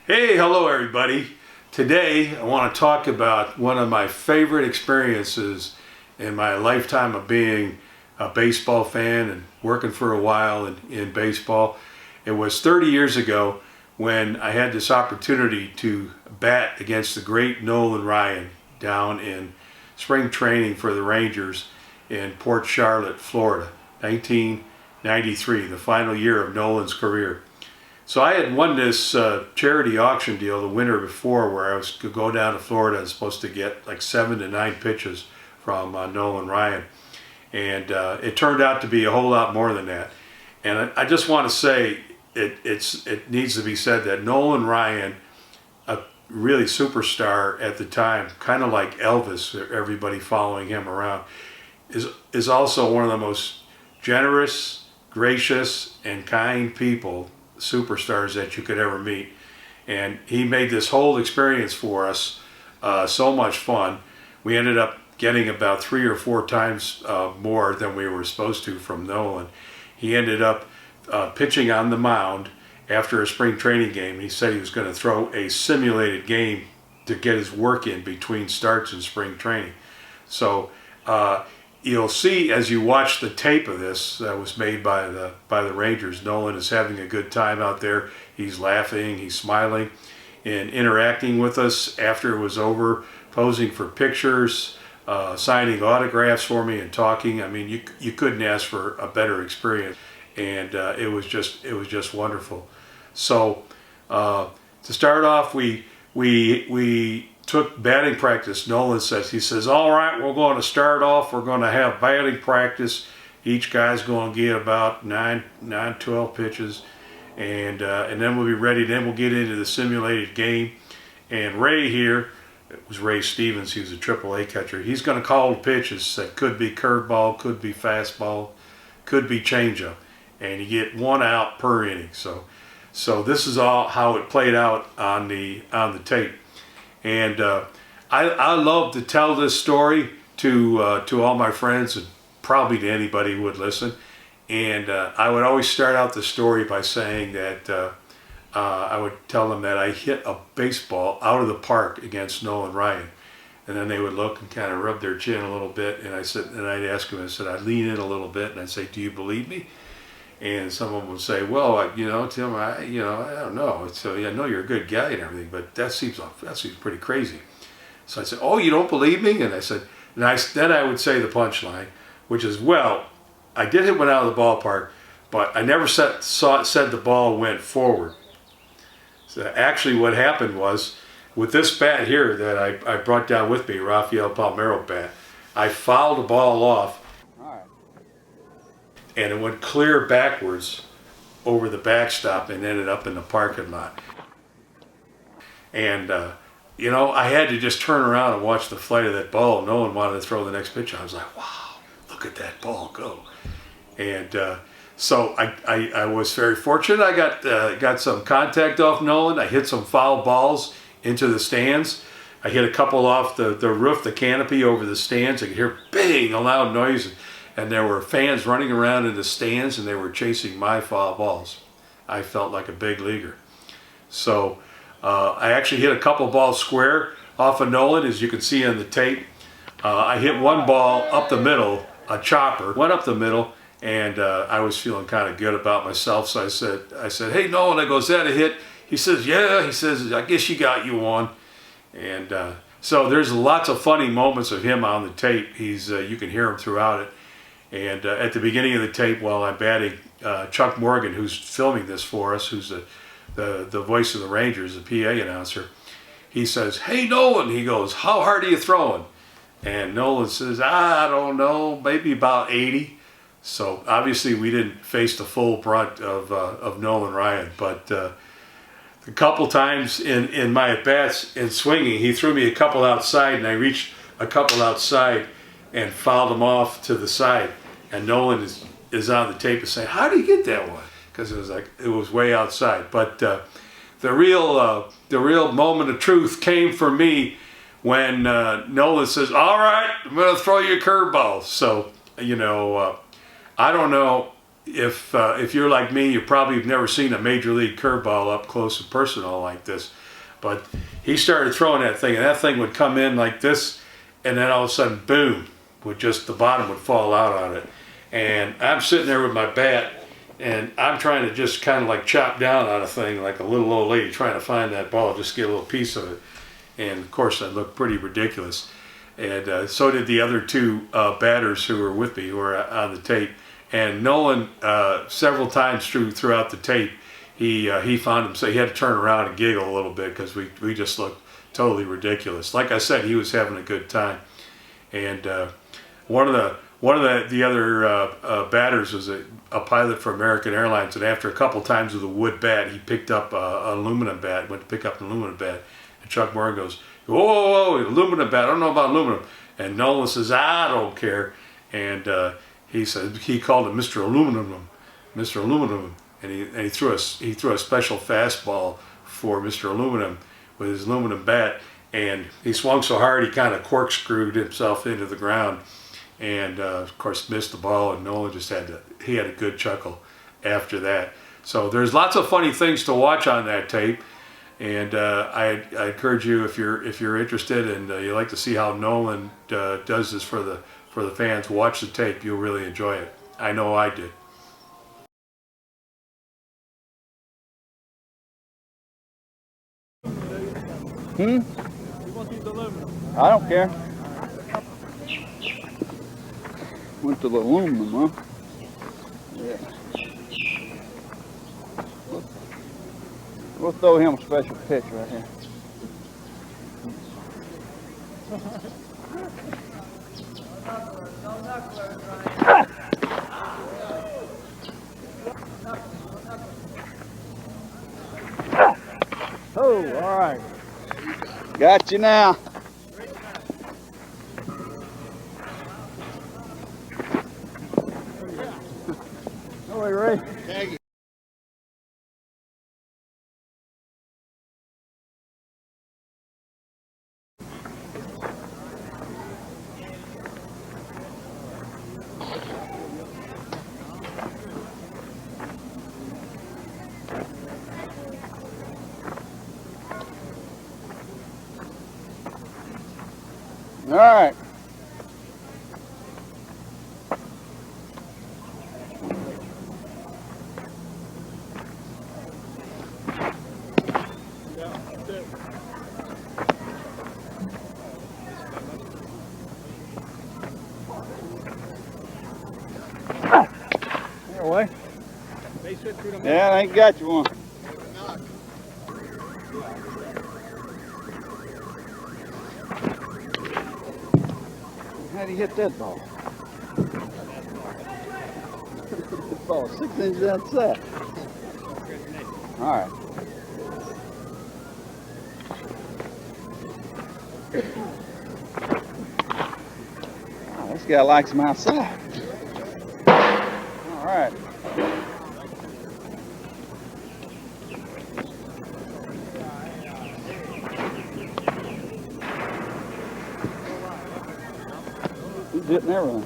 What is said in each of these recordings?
Hey, hello everybody. Today I want to talk about one of my favorite experiences in my lifetime of being a baseball fan and working for a while in baseball. It was 30 years ago when I had this opportunity to bat against the great Nolan Ryan down in spring training for the Rangers in Port Charlotte, Florida, 1993, the final year of Nolan's career. So I had won this charity auction deal the winter before, where I was to go down to Florida and supposed to get like 7 to 9 pitches from Nolan Ryan, and it turned out to be a whole lot more than that. And I just want to say it needs to be said that Nolan Ryan, a really superstar at the time, kind of like Elvis, everybody following him around, is also one of the most generous, gracious, and kind people, superstars that you could ever meet. And he made this whole experience for us so much fun. We ended up getting about 3 or 4 times more than we were supposed to from Nolan. He ended up pitching on the mound after a spring training game. He said he was going to throw a simulated game to get his work in between starts in spring training. So you'll see as you watch the tape of this that was made by the Rangers, Nolan is having a good time out there. He's laughing, he's smiling, and interacting with us after it was over, posing for pictures, signing autographs for me, and talking. I mean, you couldn't ask for a better experience, and it was just wonderful. So to start off, we took batting practice. Nolan says, all right, we're going to start off. We're going to have batting practice. Each guy's going to get about 12 pitches. And then we'll be ready. Then we'll get into the simulated game. And Ray here, it was Ray Stevens, he was a AAA catcher. He's going to call the pitches that could be curveball, could be fastball, could be changeup. And you get 1 out per inning. So this is all how it played out on the tape. And I love to tell this story to all my friends, and probably to anybody who would listen. And I would always start out the story by saying that I would tell them that I hit a baseball out of the park against Nolan Ryan. And then they would look and kind of rub their chin a little bit. And I'd ask them, I'd lean in a little bit, and I'd say, do you believe me? And someone would say, well, Tim, I don't know. So I know you're a good guy and everything, but that seems pretty crazy. So I said, oh, you don't believe me? And I said, then I would say the punchline, which is, well, I did hit one out of the ballpark, but I never said the ball went forward. So actually what happened was, with this bat here that I brought down with me, Rafael Palmeiro bat, I fouled the ball off, and it went clear backwards over the backstop and ended up in the parking lot. And, I had to just turn around and watch the flight of that ball. No one wanted to throw the next pitch. I was like, wow, look at that ball go. And so I was very fortunate. I got some contact off Nolan. I hit some foul balls into the stands. I hit a couple off the roof, the canopy over the stands. I could hear bang, a loud noise. And there were fans running around in the stands, and they were chasing my foul balls. I felt like a big leaguer. So I actually hit a couple balls square off of Nolan, as you can see on the tape. I hit one ball up the middle, a chopper, went up the middle, and I was feeling kind of good about myself. So I said, hey, Nolan, I go, is that a hit? He says, yeah. He says, I guess you got you one. And so there's lots of funny moments of him on the tape. You can hear him throughout it. And at the beginning of the tape, while I'm batting, Chuck Morgan, who's filming this for us, who's the voice of the Rangers, the PA announcer, he says, hey, Nolan, he goes, how hard are you throwing? And Nolan says, I don't know, maybe about 80. So obviously we didn't face the full brunt of Nolan Ryan, but a couple times in my at-bats in swinging, he threw me a couple outside, and I reached a couple outside and fouled him off to the side. And Nolan is on the tape and saying, how did you get that one? Because it was way outside. But the real moment of truth came for me when Nolan says, all right, I'm going to throw you a curveball. So, I don't know if you're like me, you probably have never seen a major league curveball up close and personal like this. But he started throwing that thing, and that thing would come in like this, and then all of a sudden, boom, would just the bottom would fall out on it. And I'm sitting there with my bat, and I'm trying to just kind of like chop down on a thing like a little old lady trying to find that ball, just get a little piece of it. And of course, I looked pretty ridiculous. And so did the other two batters who were with me, who were on the tape. And Nolan, several times throughout the tape, he found himself, he had to turn around and giggle a little bit because we just looked totally ridiculous. Like I said, he was having a good time. And one of the other batters was a pilot for American Airlines, and after a couple times with a wood bat, he picked up an aluminum bat, went to pick up an aluminum bat, and Chuck Moore goes, "Whoa, whoa, whoa, aluminum bat, I don't know about aluminum." And Nolan says, "I don't care." And he said he called it Mr. Aluminum, Mr. Aluminum, and he threw a special fastball for Mr. Aluminum with his aluminum bat, and he swung so hard he kind of corkscrewed himself into the ground, and of course missed the ball. And Nolan just had a good chuckle after that. So there's lots of funny things to watch on that tape, and I encourage you, if you're interested and you like to see how Nolan does this for the fans, watch the tape. You'll really enjoy it. I know I did. I don't care. Went to the aluminum, huh? Yeah. We'll throw him a special pitch right here. Oh, all right. Got you now. No way, Ray. Thank you. All right. There way. Yeah, I ain't got you one. How do you hit that ball? That ball 6 inches outside. All right. Oh, this guy likes him outside. All right. He's hitting everything.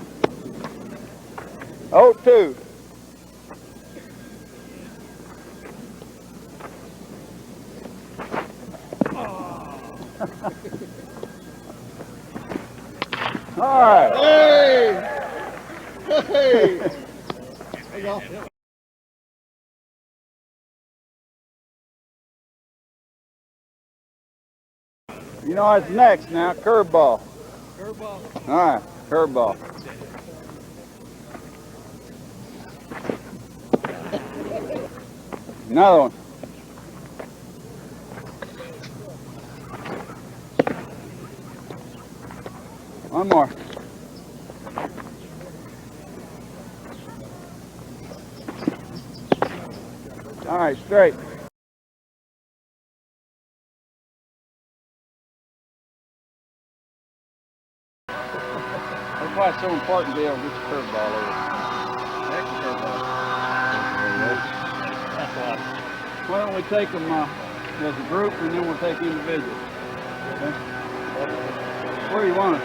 0-2. All right. Hey! Hey! There you go. You know what's next now? Curveball. Curveball. All right, curveball. Another one. One more. All right, straight. That's why it's so important to be able to get your curveball over. Extra curveball. That's a lot. Why don't we take them as a group, and then we'll take individuals. Okay? Where do you want us?